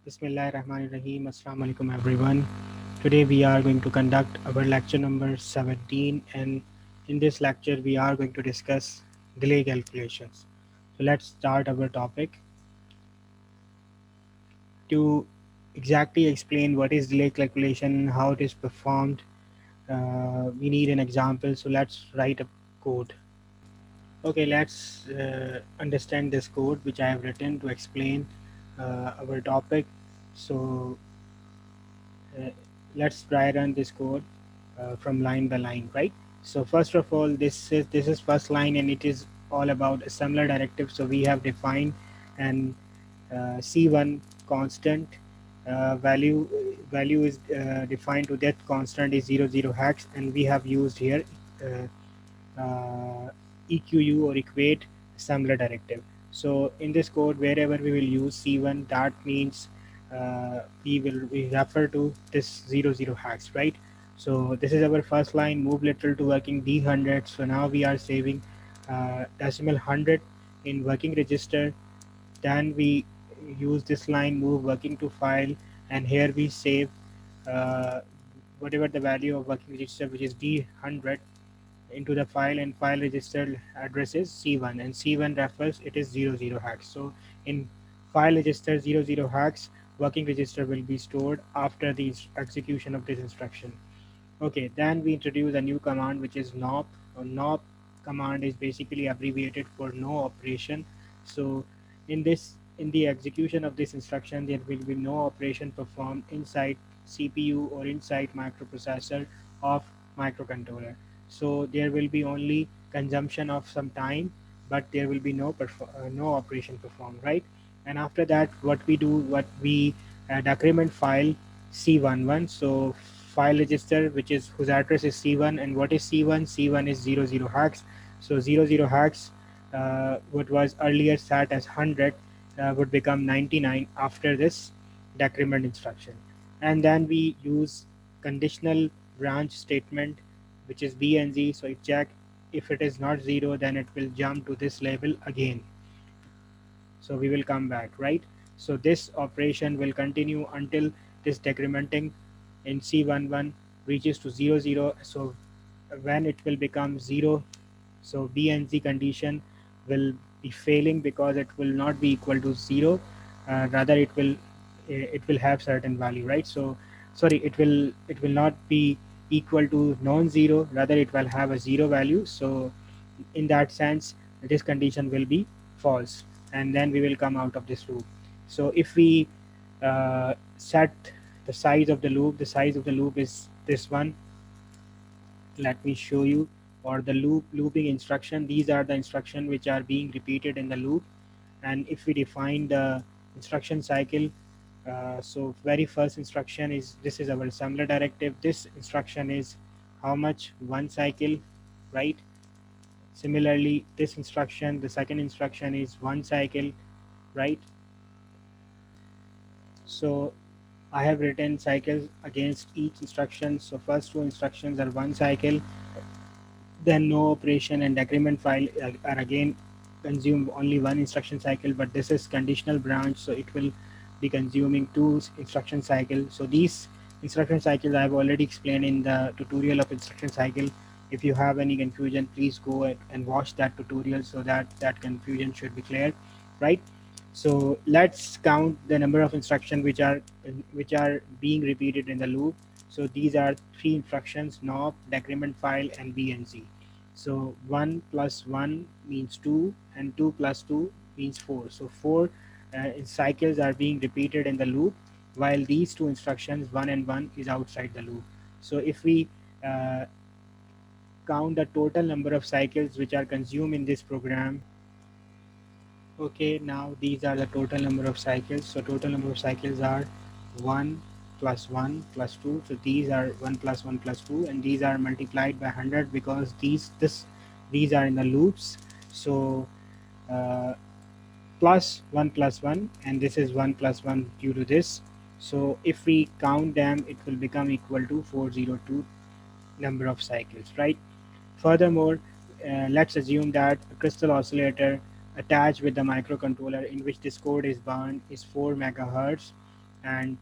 Bismillahirrahmanirrahim. Assalamu alaikum everyone. Today we are going to conduct our lecture number 17, and in this lecture we are going to discuss delay calculations. So let's start our topic. To exactly explain what is delay calculation, how it is performed, we need an example. So let's write a code. Okay, let's understand this code which I have written to explain our topic. So uh, let's try run this code from line by line, right? So first of all, this is first line, and it is all about assembler directive. So we have defined an c1 constant value is defined to that constant is 00 hex, and we have used here EQU or equate assembler directive. So in this code, wherever we will use C1, that means we refer to this 00 hex, right? So this is our first line, move literal to working D100. So now we are saving decimal 100 in working register. Then we use this line, move working to file, and here we save uh, whatever the value of working register, which is D100, into the file, and file register address is C1, and C1 refers it is 00 hex. So in file register 00 hex, working register will be stored after the execution of this instruction. Okay, then we introduce a new command which is NOP. NOP command is basically abbreviated for no operation. So in the execution of this instruction, there will be no operation performed inside CPU or inside microprocessor of microcontroller. So there will be only consumption of some time, but there will be no operation performed, right? And after that, what we decrement file C11. So file register which is whose address is C1, and what is C1? C1 is 00 hex. So 00 hex, what was earlier set as 100, would become 99 after this decrement instruction. And then we use conditional branch statement, which is B and Z. So it check if it is not 0, then it will jump to this level again. So we will come back, right? So this operation will continue until this decrementing in C11 reaches to 00. So when it will become 0, so B and Z condition will be failing because it will not be equal to 0. Rather it will have certain value, right? So sorry, it will not be equal to non-zero, rather it will have a 0 value. So in that sense, this condition will be false, and then we will come out of this loop. So if we set the size of the loop, the size of the loop is this one. Let me show you. Or the looping instruction, these are the instruction which are being repeated in the loop. And if we define the instruction cycle, so very first instruction is, this is our assembler directive. This instruction is how much? One cycle, right? Similarly, this instruction, the second instruction is one cycle, right? So I have written cycles against each instruction. So first two instructions are one cycle, then no operation and decrement file are again consume only one instruction cycle, but this is conditional branch, so it will be consuming two instruction cycle. So these instruction cycles I have already explained in the tutorial of instruction cycle. If you have any confusion, please go and watch that tutorial so that that confusion should be clear, right? So let's count the number of instructions which are being repeated in the loop. So these are three instructions: NOP, decrement file, and BNC. So 1 plus 1 means 2, and 2 plus 2 means 4. So 4 cycles are being repeated in the loop, while these two instructions, 1 and 1, is outside the loop. So if we uh, count the total number of cycles which are consumed in this program. Okay, now these are the total number of cycles. So total number of cycles are 1 plus 1 plus 2. So these are 1 plus 1 plus 2, and these are multiplied by 100 because these are in the loops. So uh, plus 1, and this is 1 plus 1 due to this. So if we count them, it will become equal to 402 number of cycles, right? Furthermore, let's assume that a crystal oscillator attached with the microcontroller in which this code is bound is 4 megahertz. and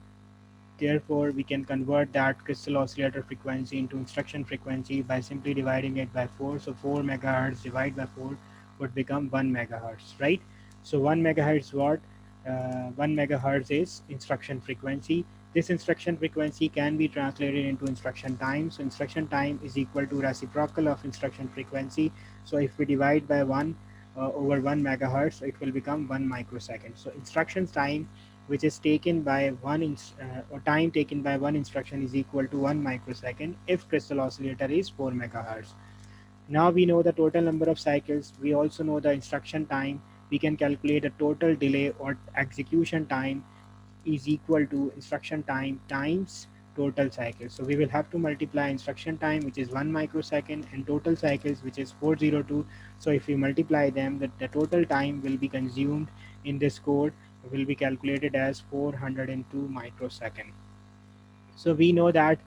therefore we can convert that crystal oscillator frequency into instruction frequency by simply dividing it by 4. So 4 megahertz divided by 4 would become 1 megahertz, right? So 1 megahertz what? 1 megahertz is instruction frequency. This instruction frequency can be translated into instruction time. So instruction time is equal to reciprocal of instruction frequency. So if we divide by 1 over 1 megahertz, it will become 1 microsecond. So instruction time which is taken by or time taken by one instruction is equal to 1 microsecond if crystal oscillator is 4 megahertz. Now we know the total number of cycles. We also know the instruction time. We can calculate the total delay or execution time is equal to instruction time times total cycles. So we will have to multiply instruction time, which is 1 microsecond, and total cycles, which is 402. So if we multiply them, the total time will be consumed in this code will be calculated as 402 microsecond. So we know that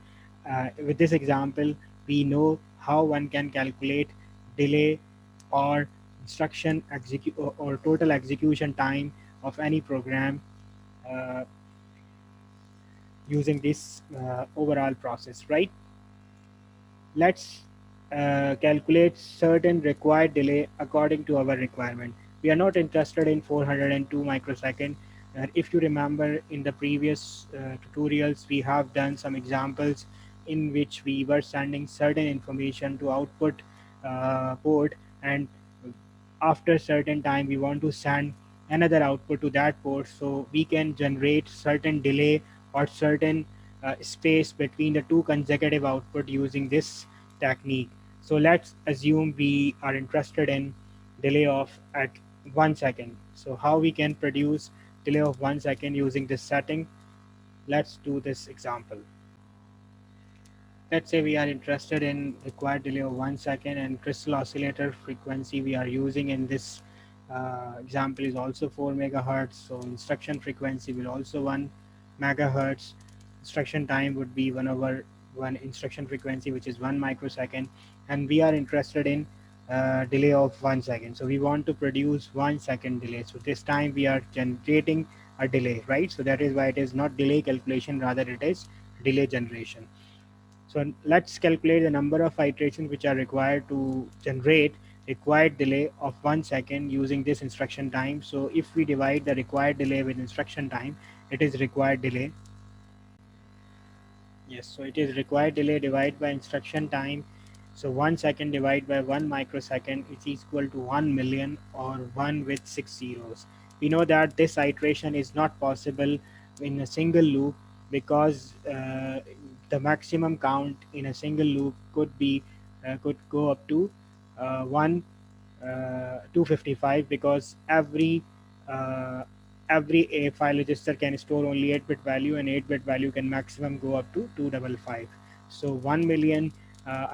with this example, we know how one can calculate delay or instruction or total execution time of any program uh, using this overall process, right? Let's calculate certain required delay according to our requirement. We are not interested in 402 microsecond. If you remember in the previous tutorials, we have done some examples in which we were sending certain information to output port, and after certain time we want to send another output to that port, so we can generate certain delay or certain space between the two consecutive output using this technique. So let's assume we are interested in delay of at 1 second. So how we can produce delay of 1 second using this setting? Let's do this example. Let's say we are interested in required delay of 1 second, and crystal oscillator frequency we are using in this example is also 4 megahertz. So instruction frequency will also 1 megahertz. Instruction time would be 1 over 1 instruction frequency, which is 1 microsecond, and we are interested in delay of 1 second. So we want to produce 1 second delay. So this time we are generating a delay, right? So that is why it is not delay calculation, rather it is delay generation. So let's calculate the number of iterations which are required to generate required delay of 1 second using this instruction time. So if we divide the required delay with instruction time, it is required delay. Yes, so it is required delay divided by instruction time. So 1 second divided by 1 microsecond is equal to 1 million, or 1 with 6 zeros. We know that this iteration is not possible in a single loop because the maximum count in a single loop could go up to 1 255, because uh, every a file register can store only 8-bit value, and 8-bit value can maximum go up to 255. So 1 million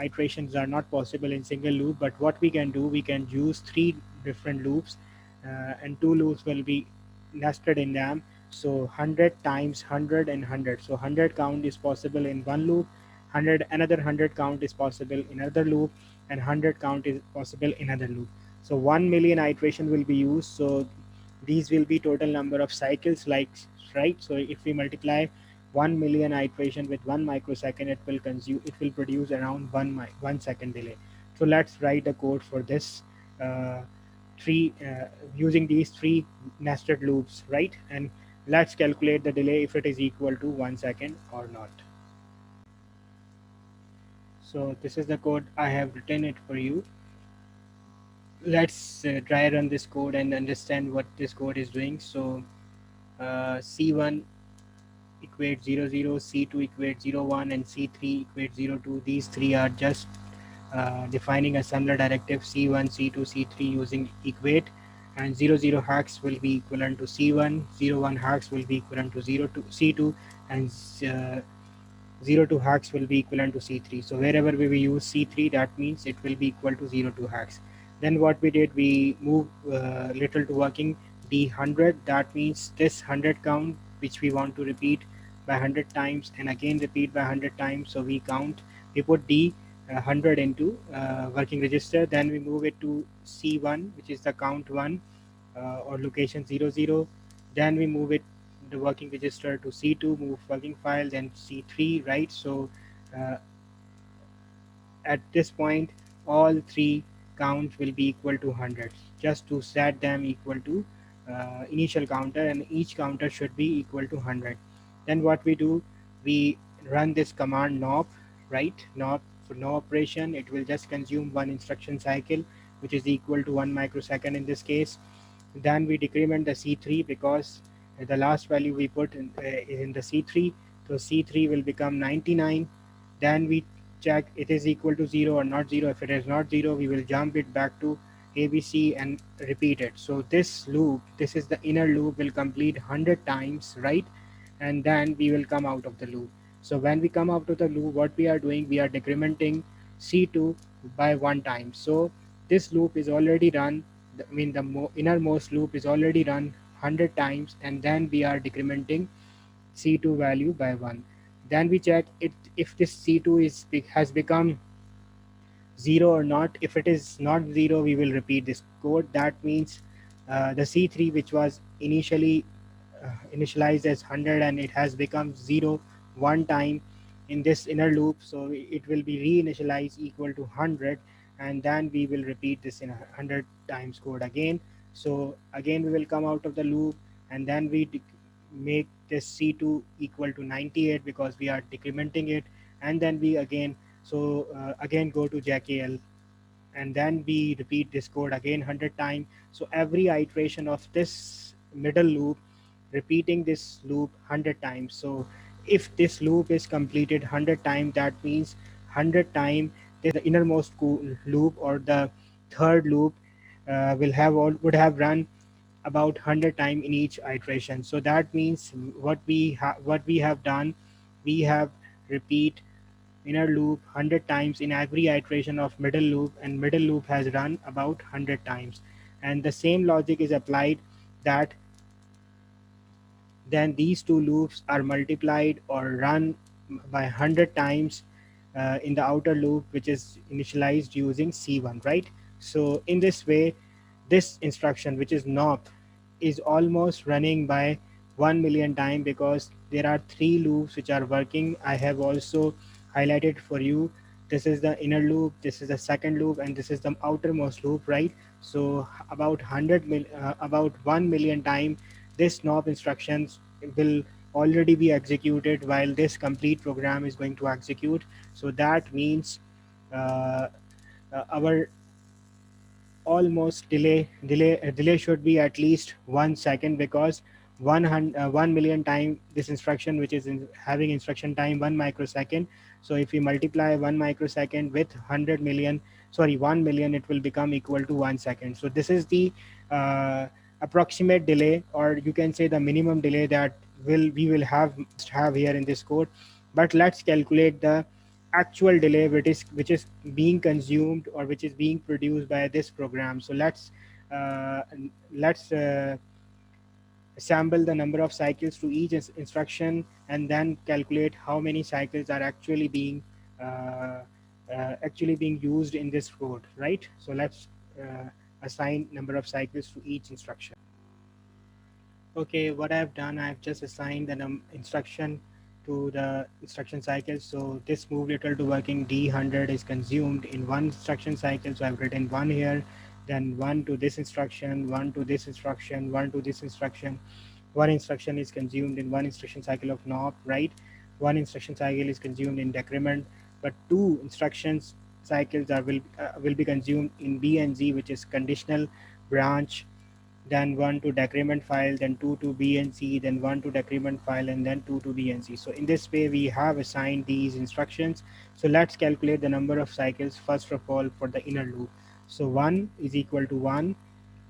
iterations are not possible in single loop, but what we can do, we can use three different loops, and two loops will be nested in them. So 100 times 100 and 100. So 100 count is possible in one loop, 100 another 100 count is possible in another loop, and 100 count is possible in another loop. So 1 million iteration will be used. So these will be total number of cycles, like, right? So if we multiply 1 million iteration with 1 microsecond, it will produce around 1 second delay. So let's write the code for this uh, three using these three nested loops, right? And let's calculate the delay if it is equal to 1 second or not. So this is the code, I have written it for you. Let's try run this code and understand what this code is doing. So C1 equates 00, C2 equates 01, and C3 equates 02. These three are just defining a similar directive C1, C2, C3 using equate, and 00 hex will be equivalent to C1, 01 hex will be equivalent to 02, C2, and 02 hex will be equivalent to C3. So wherever we will use C3, that means it will be equal to 02 hex. Then what we did, we moved little to working D100. That means this 100 count, which we want to repeat by 100 times and again repeat by 100 times. So we put D 100 into working register. Then we move it to C1, which is the count 1 or location 00. Then we move it the working register to C2, move working file, then C3, right? So uh, at this point, all three counts will be equal to 100, just to set them equal to initial counter, and each counter should be equal to 100. Then what we do, we run this command nop, right? Nop for no operation, it will just consume one instruction cycle, which is equal to 1 microsecond in this case. Then we decrement the C3 because the last value we put is in the C3, so C3 will become 99. Then we check it is equal to 0 or not 0. If it is not 0, we will jump it back to ABC and repeat it. So this loop, this is the inner loop, will complete 100 times, right? And then we will come out of the loop. So when we come out of the loop, what we are doing, we are decrementing C2 by one time. So this loop is already run, I mean the innermost loop is already run 100 times, and then we are decrementing C2 value by 1. Then we check it if this C2 has become 0 or not. If it is not 0, we will repeat this code. That means the C3, which was initialized as 100, and it has become 0 one time in this inner loop, so it will be reinitialized equal to 100, and then we will repeat this in 100 times code again. So again we will come out of the loop, and then we make this C2 equal to 98 because we are decrementing it, and then we again again go to JKL, and then we repeat this code again 100 times. So every iteration of this middle loop, repeating this loop 100 times. So if this loop is completed 100 times, that means 100 times the innermost loop, or the third loop, would have run about 100 times in each iteration. So that means what we have done, we have repeat inner loop 100 times in every iteration of middle loop, and middle loop has run about 100 times. And the same logic is applied, that then these two loops are multiplied or run by 100 times in the outer loop, which is initialized using C1, right? So in this way, this instruction, which is NOP, is almost running by 1 million time, because there are three loops which are working. I have also highlighted for you. This is the inner loop, this is the second loop, and this is the outermost loop, right? So about 1 million time, this NOP instructions will already be executed while this complete program is going to execute. So that means uh, our almost delay should be at least 1 second, because 1 million time this instruction, which is having instruction time 1 microsecond. So if we multiply 1 microsecond with 100 million, sorry, 1 million, it will become equal to 1 second. So this is the uh, approximate delay, or you can say the minimum delay that we will have here in this code. But let's calculate the actual delay which is being consumed, or which is being produced by this program. So uh, let's assemble the number of cycles to each instruction, and then calculate how many cycles are uh, actually being used in this code, right? So let's assign number of cycles to each instruction. Okay, what I've done, I've just assigned the instruction to the instruction cycle. So this move little to working D100 is consumed in one instruction cycle. So I've written one here, then one to this instruction, one to this instruction, one to this instruction. One instruction is consumed in one instruction cycle of NOP, right? One instruction cycle is consumed in decrement, but two instructions cycles will be consumed in B and Z, which is conditional branch, then one to decrement file, then two to B and C, then one to decrement file, and then two to B and C. So in this way, we have assigned these instructions. So let's calculate the number of cycles first of all for the inner loop. So 1 is equal to 1,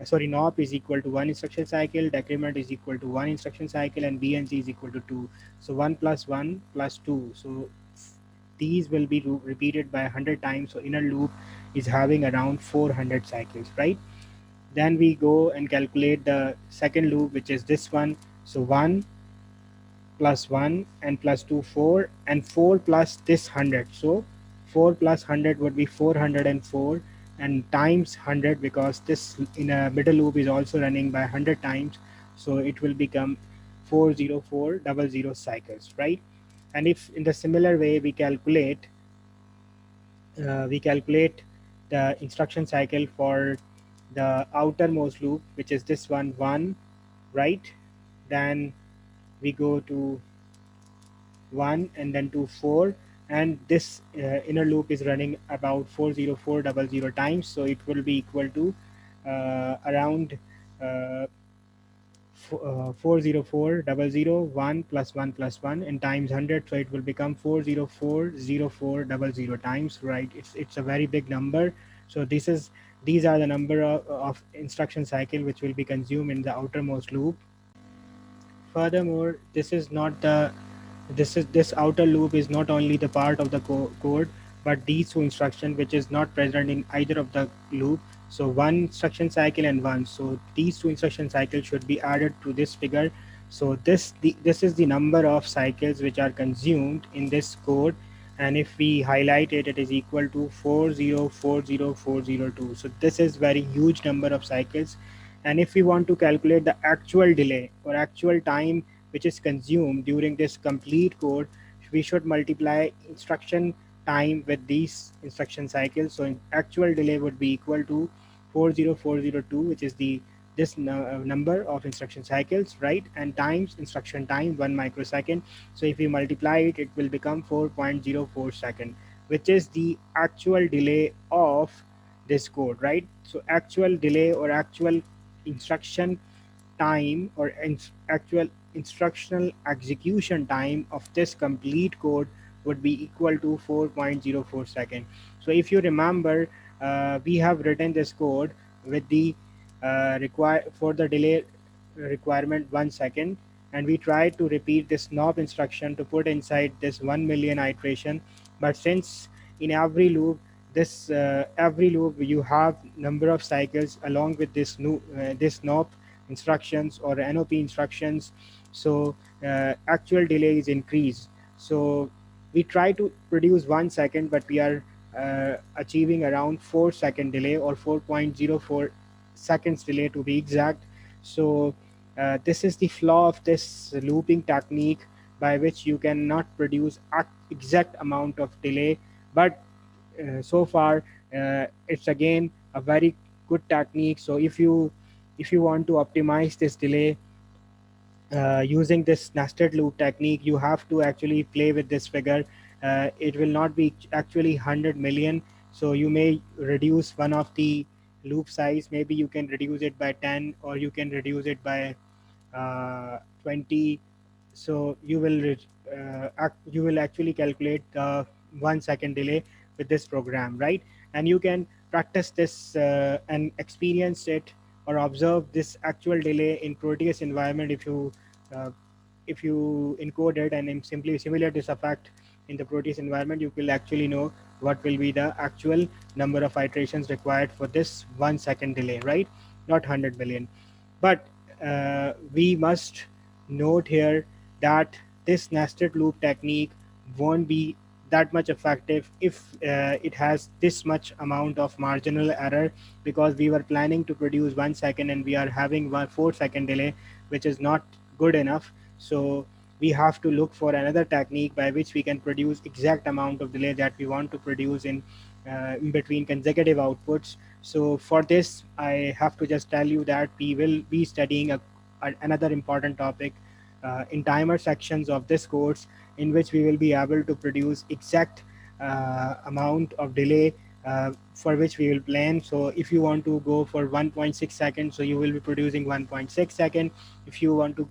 sorry, NOP is equal to 1 instruction cycle, decrement is equal to 1 instruction cycle, and B and C is equal to 2. So 1 plus 1 plus 2. So these will be repeated by 100 times. So inner loop is having around 400 cycles, right? Then we go and calculate the second loop, which is this one. So 1 plus 1 and plus 2, 4, and 4 plus this 100. So 4 plus 100 would be 404, and times 100, because this in a middle loop is also running by 100 times. So it will become 40400 cycles, right? And if in the similar way we calculate the instruction cycle for the outermost loop, which is this one, right? Then we go to 1 and then to 4, and this inner loop is running about 40400 times, so it will be equal to around uh, 40400 plus 1 plus 1 and times 100, so it will become 4040400 times, right? It's a very big number. So these are the number of instruction cycle which will be consumed in the outermost loop. Furthermore, this outer loop is not only the part of the code, but these two instruction which is not present in either of the loop. So one instruction cycle and one. So these two instruction cycles should be added to this figure. So this is the number of cycles which are consumed in this code, and if we highlight it, it is equal to 4040402. So this is very huge number of cycles. And if we want to calculate the actual delay or actual time which is consumed during this complete code, we should multiply instruction time with these instruction cycles. So actual delay would be equal to 40402, which is the number of instruction cycles, right? And times instruction time 1 microsecond. So if we multiply it, it will become 4.04 second, which is the actual delay of this code, right? So actual delay or actual instruction time or actual instructional execution time of this complete code would be equal to 4.04 second. So if you remember, we have written this code with the require for the delay requirement 1 second, and we tried to repeat this knob instruction to put inside this 1 million iteration. But since in every loop you have number of cycles along with this knob instructions or NOP instructions, so actual delay is increased. So we try to produce 1 second, but we are achieving around 4 second delay or 4.04 seconds delay to be exact. So this is the flaw of this looping technique, by which you cannot produce exact amount of delay. But so far it's again a very good technique. So if you want to optimize this delay using this nested loop technique, you have to actually play with this figure. It will not be actually 100 million. So you may reduce one of the loop size. Maybe you can reduce it by 10, or you can reduce it by 20. So you will actually calculate the 1 second delay with this program, right? And you can practice this and experience it or observe this actual delay in Proteus environment. Uh, if you encode it and then simply simulate this effect in the Proteus environment, you will actually know what will be the actual number of iterations required for this 1 second delay, right? Not 100 million. But we must note here that this nested loop technique won't be that much effective if it has this much amount of marginal error, because we were planning to produce 1 second and we are having 4 second delay, which is not good enough. So we have to look for another technique by which we can produce exact amount of delay that we want to produce in between consecutive outputs. So for this, I have to just tell you that we will be studying another important topic in timer sections of this course, in which we will be able to produce exact amount of delay for which we will plan. So if you want to go for 1.6 seconds, so you will be producing 1.6 second. If you want to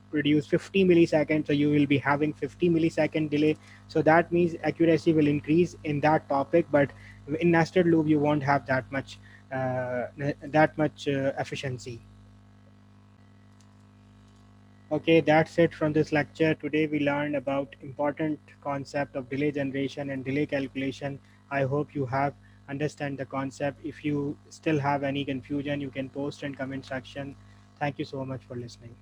produce 50 milliseconds, so you will be having 50 millisecond delay. So that means accuracy will increase in that topic, but in nested loop you won't have that much efficiency. Okay, that's it from this lecture. Today we learned about important concept of delay generation and delay calculation. I hope you have understand the concept. If you still have any confusion, you can post in comment section. Thank you so much for listening.